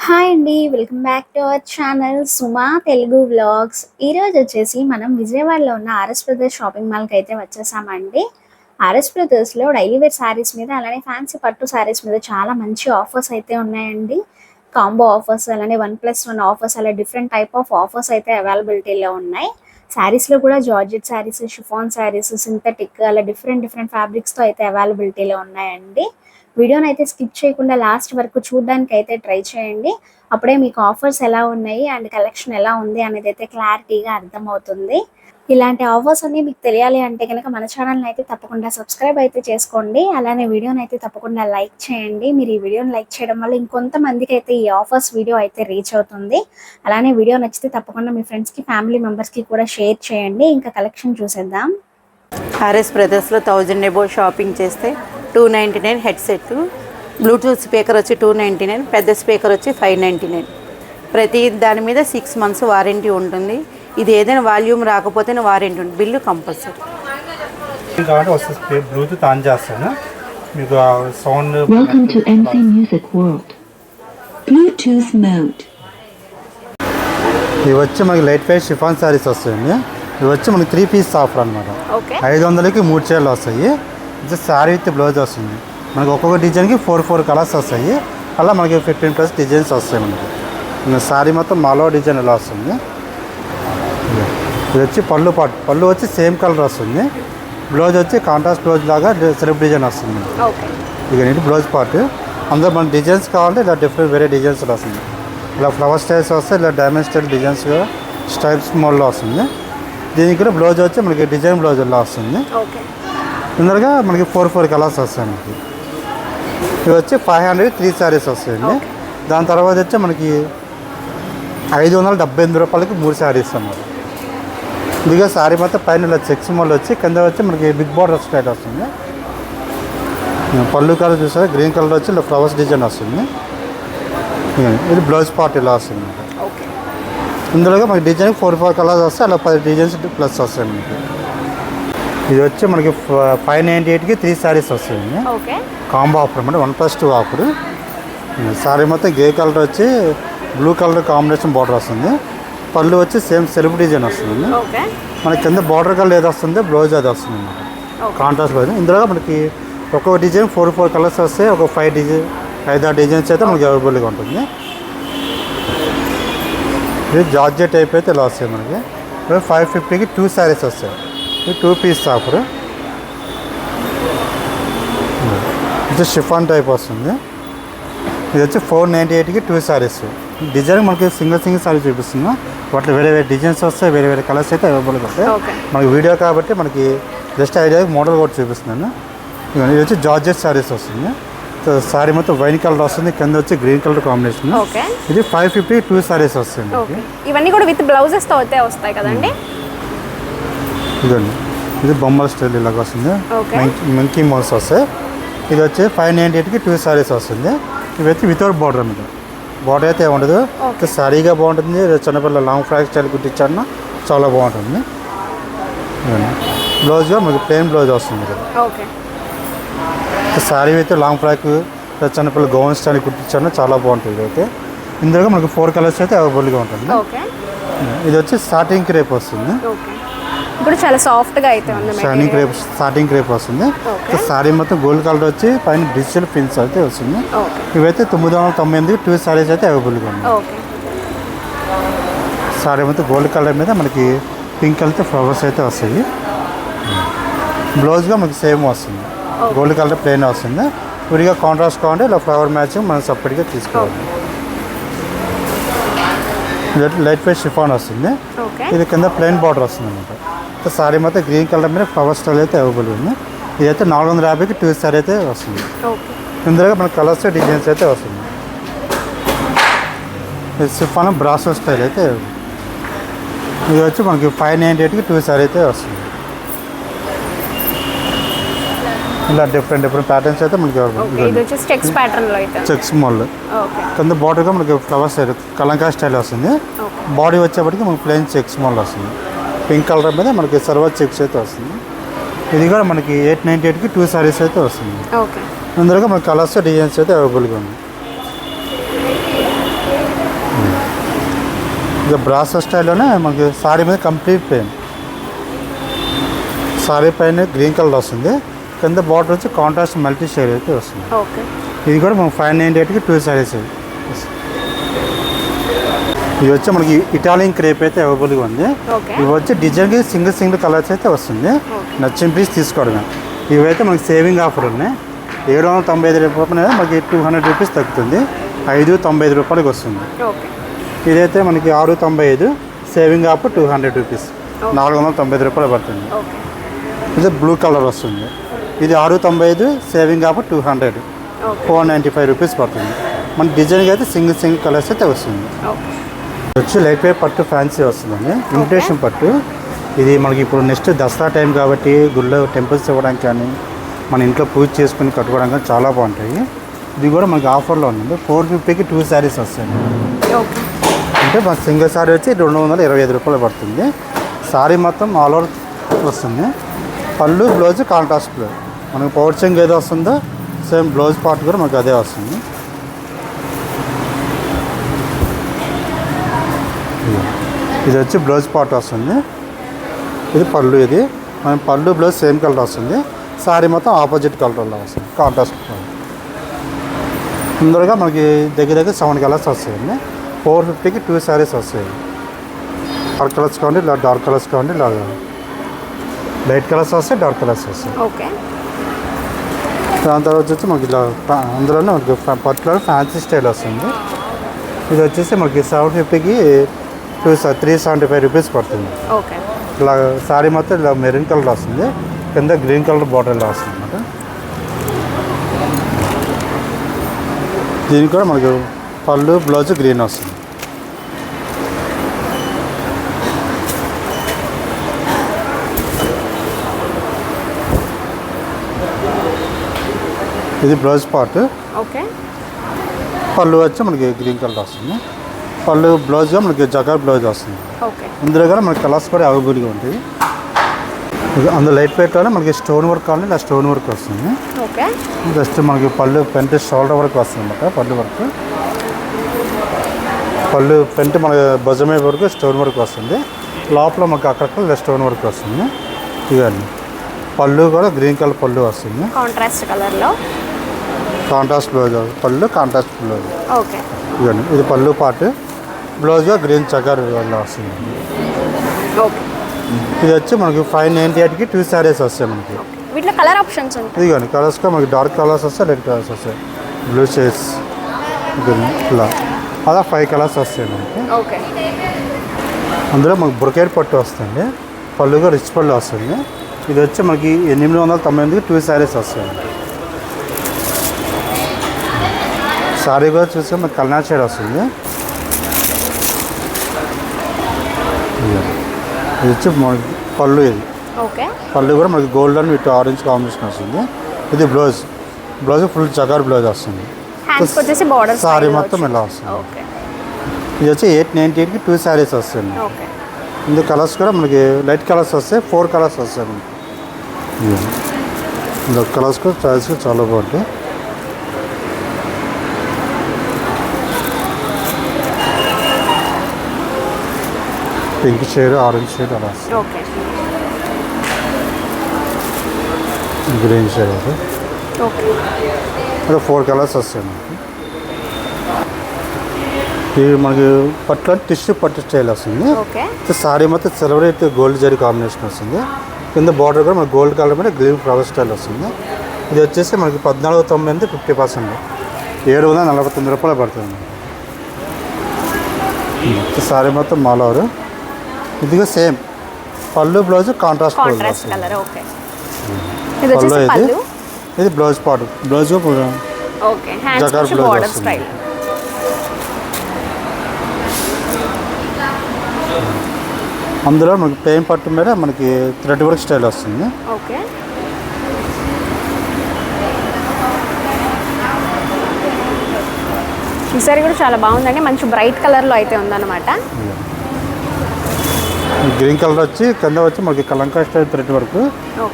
Hi అండి. Welcome back to our channel Suma Telugu vlogs. ఈరోజు వచ్చేసి మనం విజయవాడలో ఉన్న ఆర్ఎస్ బ్రదర్స్ షాపింగ్ మాల్కి అయితే వచ్చేసామండి. ఆర్ఎస్ బ్రదర్స్లో డైలీ వేర్ శారీస్ మీద అలానే ఫ్యాన్సీ పట్టు శారీస్ మీద చాలా మంచి ఆఫర్స్ అయితే ఉన్నాయండి. కాంబో ఆఫర్స్ అలానే 1+1 ఆఫర్స్ అలా డిఫరెంట్ టైప్ ఆఫ్ ఆఫర్స్ అయితే అవైలబిలిటీలో ఉన్నాయి. శారీస్లో కూడా georgette saris, chiffon saris, synthetic అలా డిఫరెంట్ ఫ్యాబ్రిక్స్తో అయితే అవైలబిలిటీలో ఉన్నాయండి. వీడియోని అయితే స్కిప్ చేయకుండా లాస్ట్ వరకు చూడడానికి అయితే ట్రై చేయండి. అప్పుడే మీకు ఆఫర్స్ ఎలా ఉన్నాయి అండ్ కలెక్షన్ ఎలా ఉంది అనేది అయితే క్లారిటీగా అర్థమవుతుంది. ఇలాంటి ఆఫర్స్ అన్నీ మీకు తెలియాలి అంటే కనుక మన ఛానల్ని అయితే తప్పకుండా సబ్స్క్రైబ్ అయితే చేసుకోండి. అలానే వీడియోని అయితే తప్పకుండా లైక్ చేయండి. మీరు ఈ వీడియోని లైక్ చేయడం వల్ల ఇంకొంతమందికి అయితే ఈ ఆఫర్స్ వీడియో అయితే రీచ్ అవుతుంది. అలానే వీడియో నచ్చితే తప్పకుండా మీ ఫ్రెండ్స్కి, ఫ్యామిలీ మెంబర్స్కి కూడా షేర్ చేయండి. ఇంకా కలెక్షన్ చూసేద్దాం. ఆర్ఎస్ బ్రదర్స్లో 1000 ఎబో షాపింగ్ చేస్తే 299 హెడ్సెట్, బ్లూటూత్ స్పీకర్ వచ్చి 299, పెద్ద స్పీకర్ వచ్చి 599. ప్రతి దాని మీద 6 months వారంటీ ఉంటుంది. ఇది ఏదైనా వాల్యూమ్ రాకపోతే వారంటీ ఉంటుంది. Bill compulsory. కాబట్టి వస్తే బ్లూటూత్ ఆన్ చేస్తాను మీకు sound. Welcome to MC Music World. Bluetooth mode. ఇవి వచ్చి మనకి లైట్ వెయిట్ షిఫాన్ శారీస్ వస్తాయండి. ఇవి వచ్చి మనకి 3 పీస్ ఆఫర్ అనమాట. 500కి 3 చీరలు వస్తాయి. ఇది శారీ విత్ బ్లౌజ్ వస్తుంది. మనకి ఒక్కొక్క డిజైన్కి 4 కలర్స్ వస్తాయి. అలా మనకి 15+ డిజైన్స్ వస్తాయి. మనకి శారీ మొత్తం మాలో డిజైన్ ఎలా వస్తుంది. ఇది వచ్చి పళ్ళు వచ్చి సేమ్ కలర్ వస్తుంది. బ్లౌజ్ వచ్చి కాంట్రాస్ట్ బ్లౌజ్ లాగా సెల్ఫ్ డిజైన్ వస్తుంది. ఇక ఇది బ్లౌజ్ పార్ట్. అందులో మన డిజైన్స్ కావాలంటే ఇలా వేరే డిజైన్స్ వస్తుంది. ఇలా ఫ్లవర్ స్టైల్స్ వస్తాయి, ఇలా డైమండ్ స్టైల్ డిజైన్స్గా స్టైల్స్ మోడల్లో వస్తుంది. దీనికి కూడా బ్లౌజ్ వచ్చి మనకి డిజైన్ బ్లౌజ్ ఇలా వస్తుంది. తొందరగా మనకి 4 కలర్స్ వస్తాయి. మనకి ఇవి వచ్చి 500 3 శారీస్ వస్తాయండి. దాని తర్వాత వచ్చి మనకి 578 రూపాయలకి 3 శారీస్ అన్నమాట. ఇదిగా శారీ మొత్తం పైన ఇలా చెక్స్ మోడల్ వచ్చి కింద వచ్చి మనకి బిగ్ బార్డర్ స్టైల్ వస్తుంది. పళ్ళు కలర్ చూసారా, గ్రీన్ కలర్ వచ్చి ఇలా ఫ్లవర్స్ డిజైన్ వస్తుంది. ఇది బ్లౌజ్ పార్ట్ ఇలా వస్తుంది. ఇందులో మనకి డిజైన్ 4 కలర్స్ వస్తాయి. అలా 10 డిజైన్స్ ప్లస్ వస్తాయి మనకి. ఇది వచ్చి మనకి 598కి 3 శారీస్ వస్తాయండి. కాంబో ఆఫర్ అన్నమాట. 1+2 ఆఫర్. శారీ మొత్తం గ్రే కలర్ వచ్చి బ్లూ కలర్ కాంబినేషన్ బార్డర్ వస్తుంది. పళ్ళు వచ్చి సేమ్ సెల్ఫ్ డిజైన్ వస్తుంది. మనకి కింద బార్డర్ కలర్ ఏది వస్తుంది, బ్లౌజ్ అది వస్తుంది అన్నమాట. Contrast blouse. ఇందులో మనకి ఒక్కొక్క డిజైన్ 4 కలర్స్ వస్తాయి. ఒక 5 డిజైన్స్ అయితే మనకి అవైలబుల్గా ఉంటుంది. ఇది జార్జెట్ టైప్ అయితే ఇలా వస్తాయి మనకి. 550కి 2 శారీస్ వస్తాయి. ఇది 2 పీస్ ఆఫర్. ఇది షిఫాన్ టైప్ వస్తుంది. ఇది వచ్చి 498కి 2 శారీస్. డిజైన్ మనకి సింగిల్ శారీ చూపిస్తున్నాం. వాటిలో వేరే డిజైన్స్ వస్తాయి, వేరే కలర్స్ అయితే అవైలబుల్గా వస్తాయి. మనకి వీడియో కాబట్టి మనకి జస్ట్ ఐడియా మోడల్ కూడా చూపిస్తున్నాను. ఇది వచ్చి జార్జెట్ శారీస్ వస్తుంది. శారీ మొత్తం వైన్ కలర్ వస్తుంది. కింద వచ్చి గ్రీన్ కలర్ కాంబినేషన్. ఇది 550 2 శారీస్ వస్తుంది. ఇవన్నీ కూడా విత్ బ్లౌజెస్తో అయితే వస్తాయి కదండి. ఇదండి, ఇది బొమ్మల స్టైల్ ఇలాగ వస్తుంది. మంకీ మోల్స్ వస్తాయి. ఇది వచ్చి 598కి 2 శారీస్ వస్తుంది. ఇవి వచ్చి వితౌట్ బార్డర్ మీద. బార్డర్ అయితే ఉండదు. శారీగా బాగుంటుంది. చిన్నపిల్లల లాంగ్ ఫ్రాక్ స్టైల్ కుట్టించాను, చాలా బాగుంటుంది. బ్లౌజ్గా మనకి ప్లెయిన్ బ్లౌజ్ వస్తుంది కదా. శారీ అయితే లాంగ్ ఫ్రాక్ చిన్నపిల్లల గౌన్ స్టైల్ కుట్టించాను, చాలా బాగుంటుంది. అయితే ఇందులో మనకి 4 కలర్స్ అయితే అవైలబుల్గా ఉంటుంది. ఇది వచ్చి స్టార్టింగ్ క్రేప్ వస్తుంది. ఇప్పుడు చాలా సాఫ్ట్గా అయితే ఉంది. స్టార్టింగ్ క్రేప్ వస్తుంది. శారీ మొత్తం గోల్డ్ కలర్ వచ్చి పైన డిజిటల్ పిన్స్ అయితే వస్తుంది. ఇవైతే 998 2 శారీస్ అయితే అవైలబుల్గా ఉన్నాయి. శారీ మొత్తం గోల్డ్ కలర్ మీద మనకి పింక్ కలర్ ఫ్లవర్స్ అయితే వస్తాయి. బ్లౌజ్గా మనకి సేమ్ వస్తుంది. గోల్డ్ కలర్ ప్లెయిన్ వస్తుంది. విడిగా కాంట్రాస్ట్ కావాలంటే ఇలా ఫ్లవర్ మ్యాచింగ్ మనం సపరేట్గా తీసుకోవాలి. లైట్ వెయిట్ షిఫాన్ వస్తుంది. ఇది కింద ప్లెయిన్ బార్డర్ వస్తుంది అనమాట. శారీ మొత్తం గ్రీన్ కలర్ మీద ఫ్లవర్ స్టైల్ అయితే అవైలబుల్ ఉంది. ఇదైతే 450కి 2 శారీ అయితే వస్తుంది. ఇందులో మనకి కలర్స్ డిజైన్స్ అయితే వస్తుంది. ఇది షిఫాన్ బ్రాసో స్టైల్ అయితే. ఇది వచ్చి మనకి 598కి 2 శారీ అయితే వస్తుంది. ఇలా డిఫరెంట్ ప్యాటర్న్స్ అయితే మనకి చెక్స్ మోడల్. కింద బార్డర్గా మనకి ఫ్లవర్స్ కలంకా స్టైల్ వస్తుంది. బాడీ వచ్చేప్పటికి మనకి ప్లెయిన్ చెక్స్ మోడల్ వస్తుంది. పింక్ కలర్ మీద మనకి సర్వర్ చెక్స్ అయితే వస్తుంది. ఇది కూడా మనకి 898కి 2 శారీస్ అయితే వస్తుంది. అందులో మనకి కలర్స్ డిజైన్స్ అయితే అవైలబుల్గా ఉంది. ఇక బ్రాసో స్టైల్లోనే మనకి సారీ మీద కంప్లీట్ ప్లెయిన్. సారీ పైన గ్రీన్ కలర్ వస్తుంది, కింద బార్డర్ వచ్చి కాంట్రాస్ట్ మల్టీ షేడ్ అయితే వస్తుంది. ఓకే. ఇది కూడా మనకు 598కి 2 సారీస్. ఇది వచ్చి మనకి ఇటాలియన్ క్రేప్ అయితే అవైలబుల్గా ఉంది. ఇవి వచ్చి డిజైన్కి సింగిల్ కలర్స్ అయితే వస్తుంది. నచ్చిన పీస్ తీసుకోవడమే. ఇవైతే మనకి సేవింగ్ ఆఫర్ ఉన్నాయి. 795 రూపాయలు మనకి 200 రూపీస్ తగ్గుతుంది, 595 రూపాయలకి వస్తుంది. ఇదైతే మనకి 695 సేవింగ్ ఆఫ్ 200 రూపీస్, 495 రూపాయలు పడుతుంది. ఇది బ్లూ కలర్ వస్తుంది. ఇది 695 సేవింగ్ ఆఫ్ 200, 495 రూపీస్ పడుతుంది. మన డిజైన్కి అయితే సింగిల్ కలర్స్ అయితే వస్తుంది. వచ్చి లైట్ వెయిట్ పట్టు ఫ్యాన్సీ వస్తుందండి, ఇమిటేషన్ పట్టు. ఇది మనకి ఇప్పుడు నెక్స్ట్ దసరా టైం కాబట్టి గుళ్ళో టెంపుల్స్ ఇవ్వడానికి కానీ మన ఇంట్లో పూజ చేసుకుని కట్టుకోవడానికి కానీ చాలా బాగుంటాయి. ఇది కూడా మనకి ఆఫర్లో ఉంది. 450కి 2 సారీస్ వస్తాయి. అంటే మన సింగిల్ సారీ వచ్చి 225 రూపాయలు పడుతుంది. సారీ మొత్తం ఆల్ ఓవర్ వస్తుంది. పళ్ళు బ్లౌజ్ కాంట్రాస్ట్ బ్లౌజ్. మనకి పౌడ్ చెంగ్ ఏదో వస్తుందో సేమ్ బ్లౌజ్ పార్ట్ కూడా మనకు అదే వస్తుంది. ఇది వచ్చి బ్లౌజ్ పార్ట్ వస్తుంది. ఇది పళ్ళు. ఇది మన పళ్ళు బ్లౌజ్ సేమ్ కలర్ వస్తుంది. సారీ మొత్తం ఆపోజిట్ కలర్లో వస్తుంది, కాంట్రాస్ట్ కలర్. ముందరగా మనకి దగ్గర 7 కలర్స్ వస్తాయండి. 450కి 2 సారీస్ వస్తాయి. డార్క్ కలర్స్ కావండి, ఇలా డార్క్ కలర్స్ కావండి, ఇలా లైట్ కలర్స్ వస్తాయి, డార్క్ కలర్స్ వస్తాయి. దాని తర్వాత వచ్చి మనకి ఇలా అందులోనే మనకి పర్టికులర్ ఫ్యాన్సీ స్టైల్ వస్తుంది. ఇది వచ్చేసి మనకి 750కి 375 రూపీస్ పడుతుంది. ఇలా సారీ మొత్తం ఇలా మెరూన్ కలర్ వస్తుంది, కింద గ్రీన్ కలర్ బార్డర్ ఇలా వస్తుంది అన్నమాట. దీనికి కూడా మనకు పళ్ళు బ్లౌజ్ గ్రీన్ వస్తుంది. ఇది బ్లౌజ్ పార్ట్. పళ్ళు వచ్చి మనకి గ్రీన్ కలర్ వస్తుంది. పళ్ళు బ్లౌజ్గా మనకి జకార్ బ్లౌజ్ వస్తుంది. ఇందులో కూడా మనకి కలర్స్ కూడా అవైలబుల్గా ఉంటాయి. అందులో లైట్ వెయిట్లోనే మనకి స్టోన్ వర్క్ కావాలి, ఇలా స్టోన్ వర్క్ వస్తుంది. జస్ట్ మనకి పళ్ళు పెంట్ షోల్డర్ వరకు వస్తుంది అన్నమాట. పళ్ళు వర్క్, పళ్ళు పెంట్ మన భుజమే వరకు స్టోన్ వర్క్ వస్తుంది. లోపల మనకి అక్కడక్కడ ఇలా స్టోన్ వర్క్ వస్తుంది. ఇవన్నీ పళ్ళు కూడా గ్రీన్ కలర్ పళ్ళు వస్తుంది, కాంట్రాస్ట్ కలర్లో. కాంట్రాస్ట్ బ్లౌజ్ పళ్ళు, కాంట్రాస్ట్ బ్లౌజ్. ఇవన్నీ ఇది పళ్ళు పార్ట్. బ్లౌజ్గా గ్రీన్ చకర్ వస్తుంది. ఇది వచ్చి మనకి 598కి 2 సారీస్ వస్తాయి మనకి. వీటిలో కలర్ ఆప్షన్స్ ఉంటాయి. ఇదిగోండి కలర్స్గా మనకి డార్క్ కలర్స్ వస్తాయి, రెడ్ కలర్స్ వస్తాయి, బ్లూ షేడ్స్ ఇలా అలా 5 కలర్స్ వస్తాయి మనకి. అందులో మనకి బ్రొకేట్ పట్టు వస్తుంది, పళ్ళుగా రిచ్ పళ్ళు వస్తుంది. ఇది వచ్చి మనకి 898కి 2 సారీస్ వస్తాయి. సారీ కూడా చూస్తే మనకి కల్నార్ షేడ్ వస్తుంది. ఇది వచ్చి మనకి పళ్ళు. ఇది పళ్ళు కూడా మనకి గోల్డెన్ విత్ ఆరెంజ్ కాంబినేషన్ వస్తుంది. ఇది బ్లౌజ్ ఫుల్ జకార్ బ్లౌజ్ వస్తుంది. సారీ మొత్తం ఇలా వస్తుంది. ఇది వచ్చి 898కి 2 సారీస్ వస్తుంది. ఇందులో కలర్స్ కూడా మనకి లైట్ కలర్స్ వస్తాయి, 4 కలర్స్ వస్తాయి మనకి. ఇందులో కలర్స్ కూడా చాయిస్ చాలా బాగుంటాయి. పింక్ షేడ్, ఆరెంజ్ షేడ్ అలా వస్తుంది. గ్రీన్ షేడ్ అది 4 కలర్స్ వస్తాయి మనకి. ఇది మనకి పట్ల టిష్యూ పట్టు స్టైల్ వస్తుంది. సారీ మొత్తం సిల్వర్ అయితే గోల్డ్ జరీ కాంబినేషన్ వస్తుంది. కింద బార్డర్ కూడా మనకి గోల్డ్ కలర్ మీద గ్రీన్ ఫ్లవర్ స్టైల్ వస్తుంది. ఇది వచ్చేసి మనకి 1490 50%, 749 రూపాయలు పడుతుంది. సారీ మొత్తం ఆల్ ఓవర్. ఇదిగా సేమ్ పళ్ళు బ్లౌజ్ కాంట్రాస్ట్ కలర్. పళ్ళు ఇది blouse part. Blouse jacquard blouse వస్తుంది. అందులో మనకి ప్లెయిన్ పట్టు మీద మనకి థ్రెడ్ వర్క్ స్టైల్ వస్తుంది. ఈసారి కూడా చాలా బాగుందండి, మంచి బ్రైట్ కలర్లో అయితే ఉందన్నమాట. గ్రీన్ కలర్ వచ్చి కింద వచ్చి మనకి కలంకా స్టైల్ థ్రెడ్ వర్క్,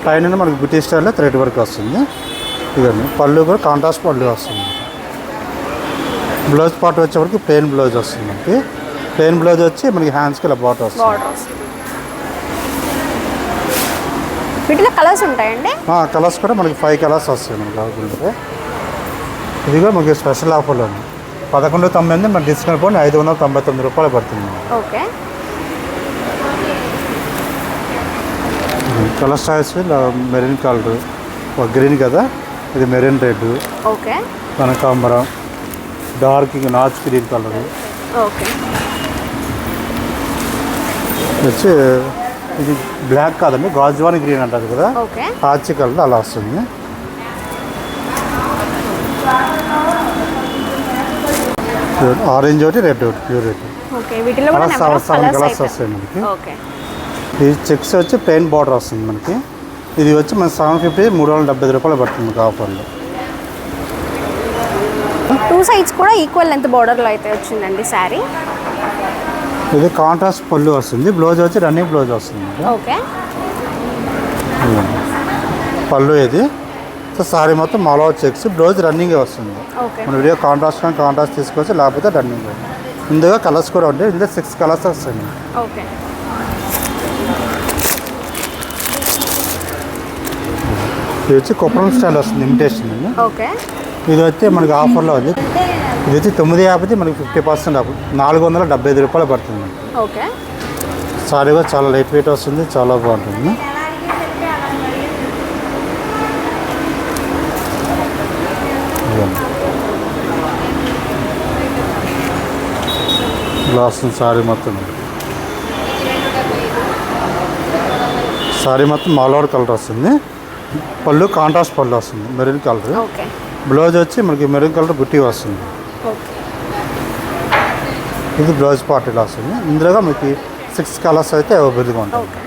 పైన మనకి బ్యూటీ స్టైల్లో థ్రెడ్ వర్క్ వస్తుంది. ఇవన్నీ పళ్ళు కూడా కాంట్రాస్ట్ పళ్ళు వస్తుంది. బ్లౌజ్ పార్ట్ వచ్చేవరకు ప్లెయిన్ బ్లౌజ్ వస్తుంది మనకి. ప్లెయిన్ బ్లౌజ్ వచ్చి మనకి హ్యాండ్స్కి ఇలా బాటర్ వస్తుంది. బార్డర్ వస్తుంది. వీటిలో కలర్స్ ఉంటాయండి? కలర్స్ కూడా మనకి 5 కలర్స్ వస్తాయి మనకి కావాలంటే. ఇది కూడా మనకి స్పెషల్ ఆఫర్లో ఉంది. 11.98 మన డిస్కౌంట్ పోయి 599 రూపాయలు పడుతుంది. Okay. Colour styles maroon colour, green కదా, ఇది మెరూన్ రెడ్, ఓకే, కనకాంబరం, dark notch green colour, okay, వచ్చి ఇది బ్లాక్ కాదండి, గాజువాని గ్రీన్ అంటారు కదా, ఓకే, ఆచి కలర్ అలా వస్తుంది. ఆరెంజ్ ఒకటి, రెడ్ ఒకటి, ప్యూర్ రెడ్. ఓకే. వీటిలో కూడా నెంబర్ ఆఫ్ 7 కలర్స్ కలర్స్ వస్తాయి మనకి. ఓకే. ఈ చెక్స్ వచ్చి ప్లెయిన్ బార్డర్ వస్తుంది మనకి. ఇది వచ్చి మన 750 370 రూపాయలు పడుతుంది మనకి ఆఫర్లో. 2 సైడ్స్ కూడా ఈక్వల్ లెంత్ బార్డర్లో అయితే వచ్చిందండి శారీ. ఇది కాంట్రాస్ట్ పళ్ళు వస్తుంది. బ్లౌజ్ వచ్చి రన్నింగ్ బ్లౌజ్ వస్తుంది. ఓకే. పళ్ళు ఇది. సో సారీ మొత్తం ఆల్ ఓవర్ చెక్స్, బ్లౌజ్ రన్నింగే వస్తుంది. ఓకే. మన వీడియో కాంట్రాస్ట్ తీసుకోవచ్చు, లేకపోతే రన్నింగ్. ఇందులో కలర్స్ కూడా ఉంటాయి. ఇందులో 6 కలర్స్ వస్తాయి. ఓకే. ఇది వచ్చి కొప్పరం స్టైల్ వస్తుంది, ఇమిటేషన్ అండి. ఓకే. ఇది వచ్చి మనకి ఆఫర్లో ఉంది. ఇది వచ్చి 950 మనకి 50% ఆఫర్, 475 రూపాయలు పడుతుంది. ఓకే. సారీ కూడా చాలా లైట్ వెయిట్ వస్తుంది, చాలా బాగుంటుంది. గ్లాస్ సారీ మొత్తం ఆల్ ఓవర్ కలర్ వస్తుంది. పళ్ళు కాంట్రాస్ట్ పళ్ళు వస్తుంది, మెరూన్ కలర్. ఓకే. బ్లౌజ్ వచ్చి మనకి మెరూన్ కలర్ బుట్టి వస్తుంది. ఓకే. ఇది బ్లౌజ్ పార్ట్ ఇలా వస్తుంది. ఇందులో మనకి 6 కలర్స్ అయితే అవైలబుల్గా ఉంటాయి. ఓకే.